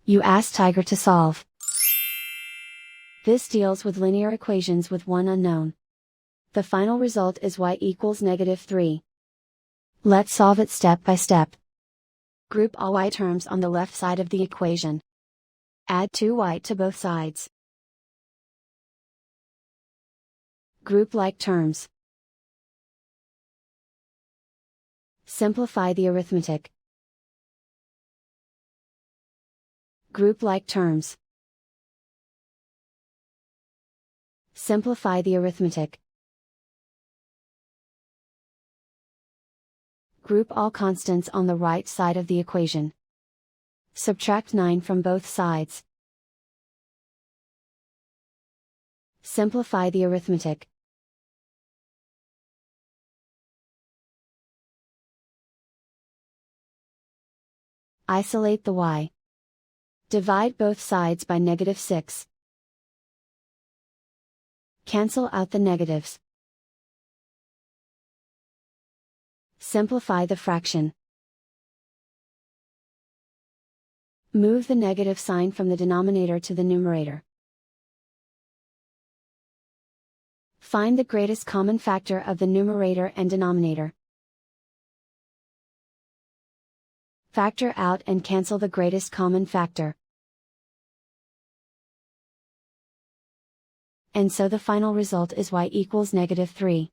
You ask Tiger to solve. This deals with linear equations with one unknown. The final result is y equals -3. Let's solve it step by step. Group all y terms on the left side of the equation. Add 2y to both sides. Group like terms. Simplify the arithmetic. Group like terms. Simplify the arithmetic. Group all constants on the right side of the equation. Subtract 9 from both sides. Simplify the arithmetic. Isolate the y. Divide both sides by -6. Cancel out the negatives. Simplify the fraction. Move the negative sign from the denominator to the numerator. Find the greatest common factor of the numerator and denominator. Factor out and cancel the greatest common factor. And so the final result is y equals -3.